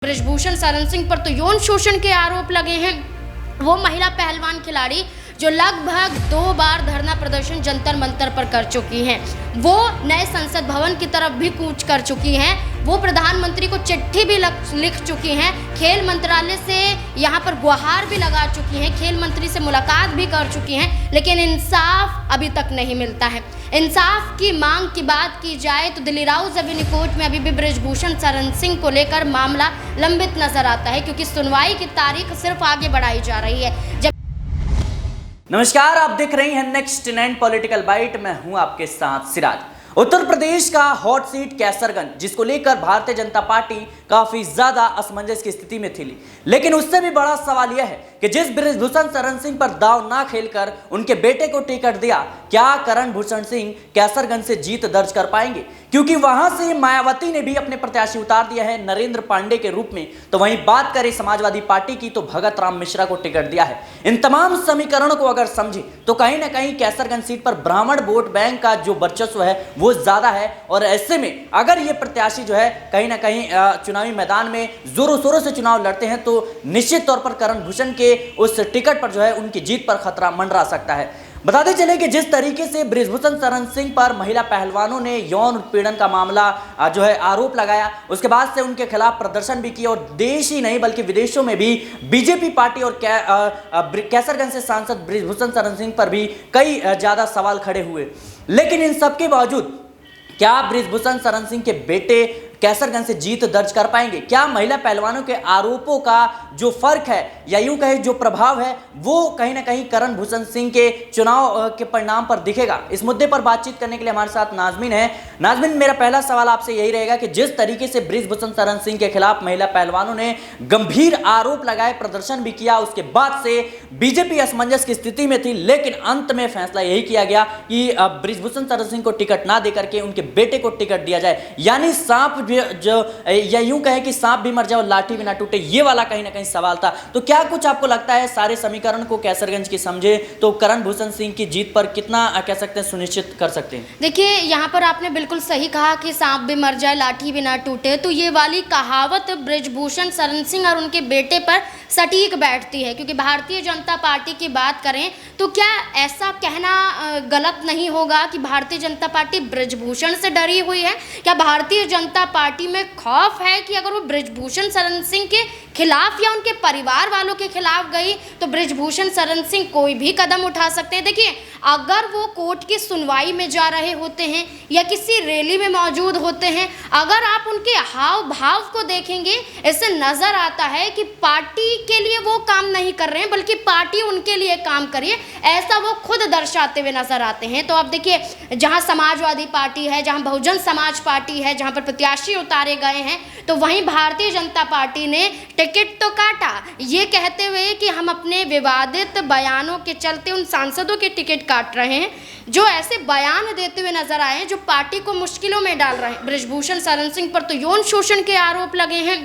बृजभूषण शरण सिंह पर तो यौन शोषण के आरोप लगे हैं। वो महिला पहलवान खिलाड़ी जो लगभग 2 बार धरना प्रदर्शन जंतर मंतर पर कर चुकी हैं, वो नए संसद भवन की तरफ भी कूच कर चुकी हैं। वो प्रधानमंत्री को चिट्ठी भी लिख चुकी हैं, खेल मंत्रालय से यहाँ पर गुहार भी लगा चुकी हैं, खेल मंत्री से मुलाकात भी कर चुकी हैं, लेकिन इंसाफ अभी तक नहीं मिलता है। इंसाफ की मांग की बात की जाए तो दिल्ली राउज एवेन्यू कोर्ट में अभी भी बृजभूषण शरण सिंह को लेकर मामला लंबित नजर आता है, क्योंकि सुनवाई की तारीख सिर्फ आगे बढ़ाई जा रही है। नमस्कार, आप देख रहे हैं नेक्स्ट 9 पॉलिटिकल बाइट। मैं हूं आपके साथ सिराज। उत्तर प्रदेश का हॉट सीट कैसरगंज, जिसको लेकर भारतीय जनता पार्टी काफी ज्यादा असमंजस की स्थिति में थी, लेकिन उससे भी बड़ा सवाल यह है कि जिस बृजभूषण शरण सिंह पर दांव ना खेलकर उनके बेटे को टिकट दिया, क्या करण भूषण सिंह कैसरगंज से जीत दर्ज कर पाएंगे? क्योंकि वहां से मायावती ने भी अपने प्रत्याशी उतार दिया है नरेंद्र पांडे के रूप में। तो वहीं बात करें समाजवादी पार्टी की, तो भगत राम मिश्रा को टिकट दिया है। इन तमाम समीकरणों को अगर समझे तो कहीं ना कहीं कैसरगंज सीट पर ब्राह्मण वोट बैंक का जो वर्चस्व है वो ज्यादा है, और ऐसे में अगर ये प्रत्याशी जो है कहीं ना कहीं चुनावी मैदान में जोरों शोरों से चुनाव लड़ते हैं, तो निश्चित तौर पर करण भूषण के उस टिकट पर जो है उनकी जीत पर खतरा मंडरा सकता है। बताते चले कि जिस तरीके से बृजभूषण शरण सिंह पर महिला पहलवानों ने यौन उत्पीड़न का मामला जो है आरोप लगाया, उसके बाद से उनके खिलाफ प्रदर्शन भी किया, और देश ही नहीं बल्कि विदेशों में भी बीजेपी पार्टी और कैसरगंज से सांसद बृजभूषण शरण सिंह पर भी कई ज्यादा सवाल खड़े हुए। लेकिन इन सबके बावजूद क्या बृजभूषण शरण सिंह के बेटे कैसरगंज से जीत दर्ज कर पाएंगे? क्या महिला पहलवानों के आरोपों का जो फर्क है या यूं कहे जो प्रभाव है वो कहीं ना कहीं करण भूषण सिंह के चुनाव के परिणाम पर दिखेगा? इस मुद्दे पर बातचीत करने के लिए हमारे साथ नाजमीन है। नाजमीन, मेरा पहला सवाल आपसे यही रहेगा कि जिस तरीके से बृजभूषण शरण सिंह के खिलाफ महिला पहलवानों ने गंभीर आरोप लगाए, प्रदर्शन भी किया, उसके बाद से बीजेपी असमंजस की स्थिति में थी, लेकिन अंत में फैसला यही किया गया कि बृजभूषण शरण सिंह को टिकट ना देकर के उनके बेटे को टिकट दिया जाए। यानी सांप जो या यूं कहे कि सांप भी मर जाए और लाठी भी ना टूटे, ये वाला कहीं ना कहीं सवाल था। तो क्या कुछ आपको लगता है सारे समीकरण को कैसरगंज की समझे तो करण भूषण सिंह की जीत पर कितना कह सकते हैं सुनिश्चित कर सकते हैं? देखिए, यहाँ पर आपने बिल्कुल सही कहा कि सांप भी मर जाए लाठी भी ना टूटे, तो ये वाली कहावत बृजभूषण शरण सिंह और उनके बेटे पर सटीक बैठती है। क्योंकि भारतीय जनता पार्टी की बात करें तो क्या ऐसा कहना गलत नहीं होगा कि भारतीय जनता पार्टी बृजभूषण से डरी हुई है? क्या भारतीय जनता पार्टी में खौफ है कि अगर वो बृजभूषण शरण सिंह के खिलाफ या उनके परिवार वालों के खिलाफ गई तो बृजभूषण शरण सिंह कोई भी कदम उठा सकते हैं? देखिए, अगर वो कोर्ट की सुनवाई में जा रहे होते हैं या किसी रैली में मौजूद होते हैं, अगर आप उनके हाव भाव को देखेंगे, इससे नजर आता है कि पार्टी के लिए वो काम नहीं कर रहे हैं, बल्कि पार्टी उनके लिए काम करिए, ऐसा वो खुद दर्शाते हुए नजर आते हैं। तो अब देखिए, जहां समाजवादी पार्टी है, जहां बहुजन समाज पार्टी है, जहां पर प्रत्याशी उतारे गए हैं, तो वहीं भारतीय जनता पार्टी ने टिकट तो काटा, ये कहते हुए कि हम अपने विवादित बयानों के चलते उन सांसदों के टिकट काट रहे हैं जो ऐसे बयान देते हुए नजर आए हैं जो पार्टी को मुश्किलों में डाल रहे हैं। बृजभूषण शरण सिंह पर तो यौन शोषण के आरोप लगे हैं।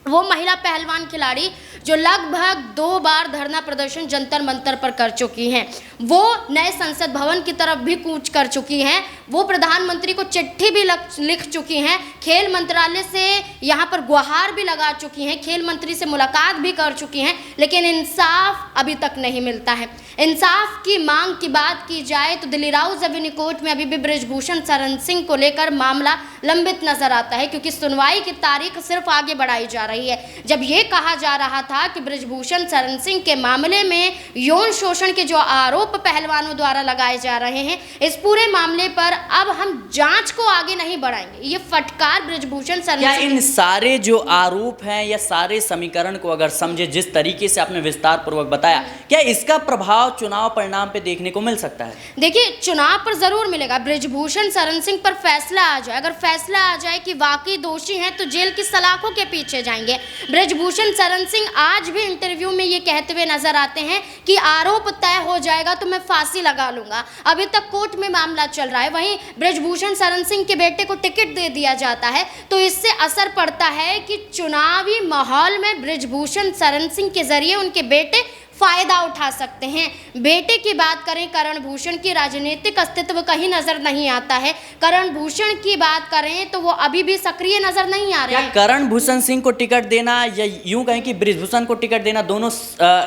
वो महिला पहलवान खिलाड़ी जो लगभग 2 बार धरना प्रदर्शन जंतर मंतर पर कर चुकी हैं, वो नए संसद भवन की तरफ भी कूच कर चुकी हैं। वो प्रधानमंत्री को चिट्ठी भी लिख चुकी हैं, खेल मंत्रालय से यहाँ पर गुहार भी लगा चुकी हैं, खेल मंत्री से मुलाकात भी कर चुकी हैं, लेकिन इंसाफ अभी तक नहीं मिलता है। इंसाफ की मांग की बात की जाए तो दिल्ली राउज एवेन्यू कोर्ट में अभी भी बृजभूषण शरण सिंह को लेकर मामला लंबित नजर आता है, क्योंकि सुनवाई की तारीख सिर्फ आगे बढ़ाई जा रही है। जब ये कहा जा रहा था कि बृजभूषण शरण सिंह के मामले में यौन शोषण के जो आरोप पहलवानों द्वारा लगाए जा रहे हैं, इस पूरे मामले पर अब हम जांच को आगे नहीं बढ़ाएंगे, ये फटकार बृजभूषण शरण सिंह। इन सारे जो आरोप हैं या सारे समीकरण को अगर समझे जिस तरीके से आपने विस्तार पूर्वक बताया, क्या इसका प्रभाव चुनाव परिणाम पे देखने को मिल सकता है? देखिए, चुनाव पर जरूर मिलेगा। बृजभूषण शरण सिंह पर फैसला आ जाए, अगर फैसला आ जाए कि वाकई दोषी हैं तो जेल की सलाखों के पीछे जाएंगे। बृजभूषण शरण सिंह आज भी इंटरव्यू में ये कहते हुए नजर आते हैं कि आरोप तय हो जाएगा तो मैं फांसी लगा लूंगा। अभी तक कोर्ट में मामला चल रहा है, वहीं बृजभूषण शरण सिंह के बेटे को टिकट दे दिया जाता है, तो इससे असर पड़ता है कि चुनावी माहौल में बृजभूषण शरण सिंह के जरिए उनके बेटे फायदा उठा सकते हैं। बेटे की बात करें, करण भूषण की राजनीतिक अस्तित्व कहीं नजर नहीं आता है। करण भूषण की बात करें तो वो अभी भी सक्रिय नजर नहीं आ रहे हैं। करण भूषण सिंह को टिकट देना या यूं कहें कि बृजभूषण को टिकट देना, दोनों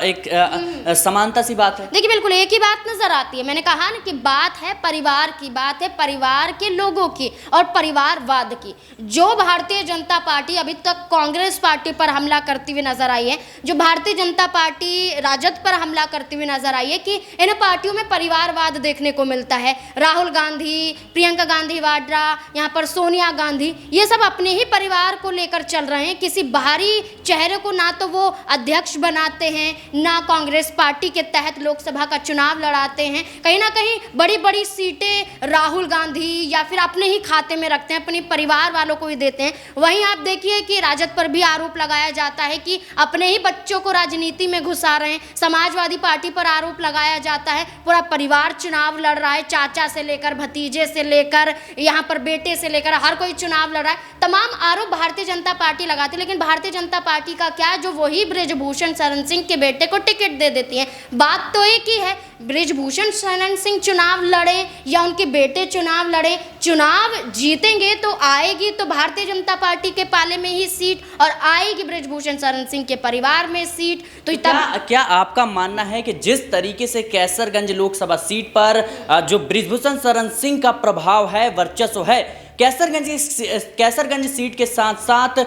एक समानता सी बात है। देखिए बिल्कुल एक ही बात नजर आती है। मैंने कहा ना कि बात है परिवार की, बात है परिवार के लोगों की और परिवारवाद की। जो भारतीय जनता पार्टी अभी तक कांग्रेस पार्टी पर हमला करती हुई नजर आई है, जो भारतीय जनता पार्टी राजद पर हमला करती हुई नजर आई है कि इन पार्टियों में परिवारवाद देखने को मिलता है। राहुल गांधी, प्रियंका गांधी वाड्रा, यहाँ पर सोनिया गांधी, ये सब अपने ही परिवार को लेकर चल रहे हैं। किसी बाहरी चेहरे को ना तो वो अध्यक्ष बनाते हैं, ना कांग्रेस पार्टी के तहत लोकसभा का चुनाव लड़ाते हैं। कहीं ना कहीं बड़ी बड़ी सीटें राहुल गांधी या फिर अपने ही खाते में रखते हैं, अपने परिवार वालों को ही देते हैं। वहीं आप देखिए कि राजद पर भी आरोप लगाया जाता है कि अपने ही बच्चों को राजनीति में घुसा रहे हैं। समाजवादी पार्टी पर आरोप लगाया जाता है पूरा परिवार चुनाव लड़ रहा है, चाचा से लेकर भतीजे से लेकर यहाँ पर बेटे से लेकर हर कोई चुनाव लड़ रहा है। तमाम आरोप भारतीय जनता पार्टी लगाती है, लेकिन भारतीय जनता पार्टी का क्या, जो वही बृजभूषण शरण सिंह के बेटे को टिकट दे देती है। बात तो एक ही है, बृजभूषण शरण सिंह चुनाव लड़े या उनके बेटे चुनाव लड़े, चुनाव जीतेंगे तो आएगी तो भारतीय जनता पार्टी के पाले में ही सीट और आएगी बृजभूषण शरण सिंह के परिवार में सीट। तो क्या आपका मानना है कि जिस तरीके से कैसरगंज लोकसभा सीट पर जो बृजभूषण शरण सिंह का प्रभाव है, वर्चस्व है, कैसरगंज सीट के साथ साथ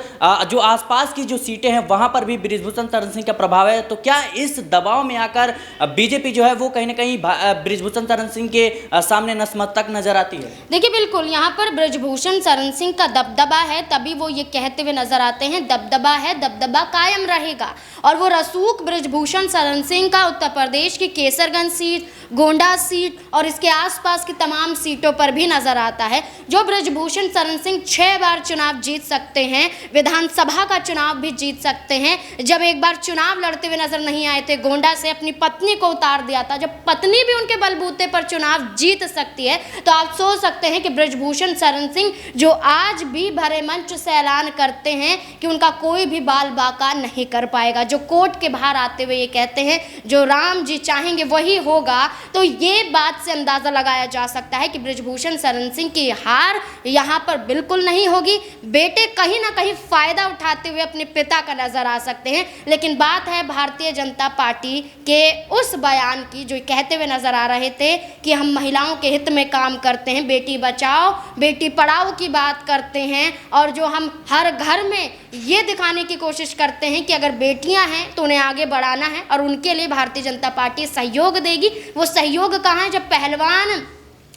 जो आसपास की जो सीटें हैं वहां पर भी बृजभूषण शरण सिंह का प्रभाव है, तो क्या इस दबाव में आकर बीजेपी जो है वो कहीं ना कहीं बृजभूषण शरण सिंह के सामने नतमस्तक नजर आती है? देखिए बिल्कुल यहाँ पर बृजभूषण शरण सिंह का दबदबा है, तभी वो ये कहते हुए नजर आते हैं दबदबा है, दबदबा कायम रहेगा। और वो रसूख बृजभूषण शरण सिंह का उत्तर प्रदेश की कैसरगंज सीट, गोंडा सीट और इसके आसपास की तमाम सीटों पर भी नजर आता है। जो बृजभूषण शरण सिंह 6 बार चुनाव जीत सकते हैं, विधानसभा का चुनाव भी जीत सकते हैं। जब एक बार चुनाव लड़ते हुए नजर नहीं आए थे, गोंडा से अपनी पत्नी को उतार दिया था, जब पत्नी भी उनके बलबूते पर चुनाव जीत सकती है, तो आप सोच सकते हैं कि बृजभूषण शरण सिंह जो आज भी भरे मंच से ऐलान करते हैं कि उनका कोई भी बाल बाका नहीं कर पाएगा, जो कोर्ट के बाहर आते हुए ये कहते हैं जो राम जी चाहेंगे वही होगा, तो ये बात से अंदाजा लगाया जा सकता है कि बृजभूषण शरण सिंह की हार यहाँ पर बिल्कुल नहीं होगी। बेटे कहीं ना कहीं फायदा उठाते हुए अपने पिता का नजर आ सकते हैं, लेकिन बात है भारतीय जनता पार्टी के उस बयान की जो कहते हुए नजर आ रहे थे कि हम महिलाओं के हित में काम करते हैं, बेटी बचाओ बेटी पढ़ाओ की बात करते हैं, और जो हम हर घर में ये दिखाने की कोशिश करते हैं कि अगर बेटियां हैं तो उन्हें आगे बढ़ाना है और उनके लिए भारतीय जनता पार्टी सहयोग देगी। वो सहयोग कहाँ है? जब पहलवान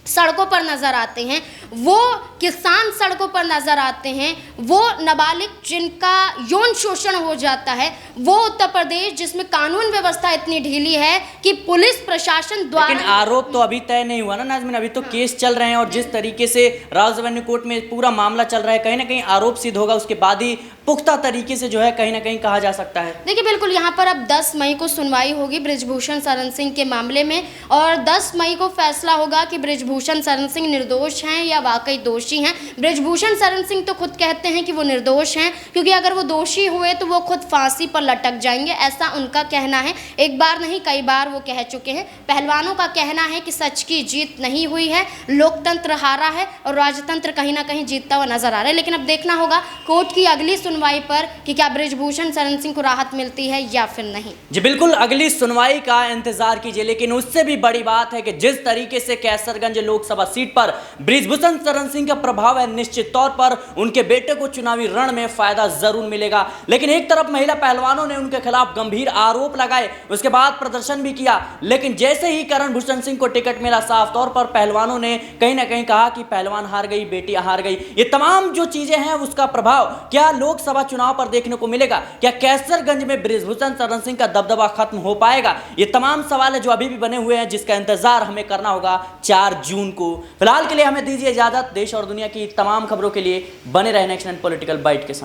सड़कों पर नजर आते हैं, वो किसान सड़कों पर नजर आते हैं, वो नाबालिग जिनका यौन शोषण हो जाता है, वो उत्तर प्रदेश जिसमें कानून व्यवस्था इतनी ढीली है कि पुलिस प्रशासन द्वारा। लेकिन आरोप तो अभी तय नहीं हुआ ना नाज़मीन, अभी तो केस चल रहे हैं और जिस तरीके से राजधानी कोर्ट में पूरा मामला चल रहा है, कहीं ना कहीं आरोप सिद्ध होगा, उसके बाद ही पुख्ता तरीके से जो है कहीं ना कहीं कहा जा सकता है। देखिए बिल्कुल यहाँ पर अब 10 मई को सुनवाई होगी बृजभूषण शरण सिंह के मामले में, और 10 मई को फैसला होगा कि बृजभूषण शरण सिंह निर्दोष हैं या वाकई दोषी हैं। बृजभूषण शरण सिंह तो खुद कहते हैं कि वो निर्दोष हैं, क्योंकि अगर वो दोषी हुए तो वो खुद फांसी पर लटक जाएंगे, ऐसा उनका कहना है। एक बार नहीं कई बार वो कह चुके हैं। पहलवानों का कहना है कि सच की जीत नहीं हुई है, लोकतंत्र हारा है और राजतंत्र कहीं ना कहीं जीतता हुआ नजर आ रहा है। लेकिन अब देखना होगा कोर्ट की अगली सुनवाई पर कि क्या बृजभूषण शरण सिंह को राहत मिलती है या फिर नहीं। जी बिल्कुल, अगली सुनवाई का इंतजार कीजिए। लेकिन उससे भी बड़ी बात है कि जिस तरीके से कैसरगंज लोकसभा सीट पर बृजभूषण शरण सिंह का प्रभाव है, निश्चित तौर पर उनके बेटे को चुनावी रण में फायदा जरूर मिलेगा। लेकिन एक तरफ महिला पहलवानों ने उनके खिलाफ गंभीर आरोप लगाए, उसके बाद प्रदर्शन भी किया, लेकिन जैसे ही करण भूषण सिंह को टिकट मिला, साफ तौर पर पहलवानों ने कहीं ना कहीं कहा कि पहलवान हार गई, बेटी हार गई। ये तमाम जो चीजें हैं उसका प्रभाव क्या लोकसभा चुनाव पर देखने को मिलेगा? क्या कैसरगंज में बृजभूषण शरण सिंह का दबदबा खत्म हो पाएगा? ये तमाम सवाल है जो अभी भी बने हुए हैं, जिसका इंतजार हमें करना होगा 4 जून को। फिलहाल के लिए हमें दीजिए इजाजत। देश और दुनिया की तमाम खबरों के लिए बने रहे नेक्स्ट 9 पॉलिटिकल बाइट के साथ।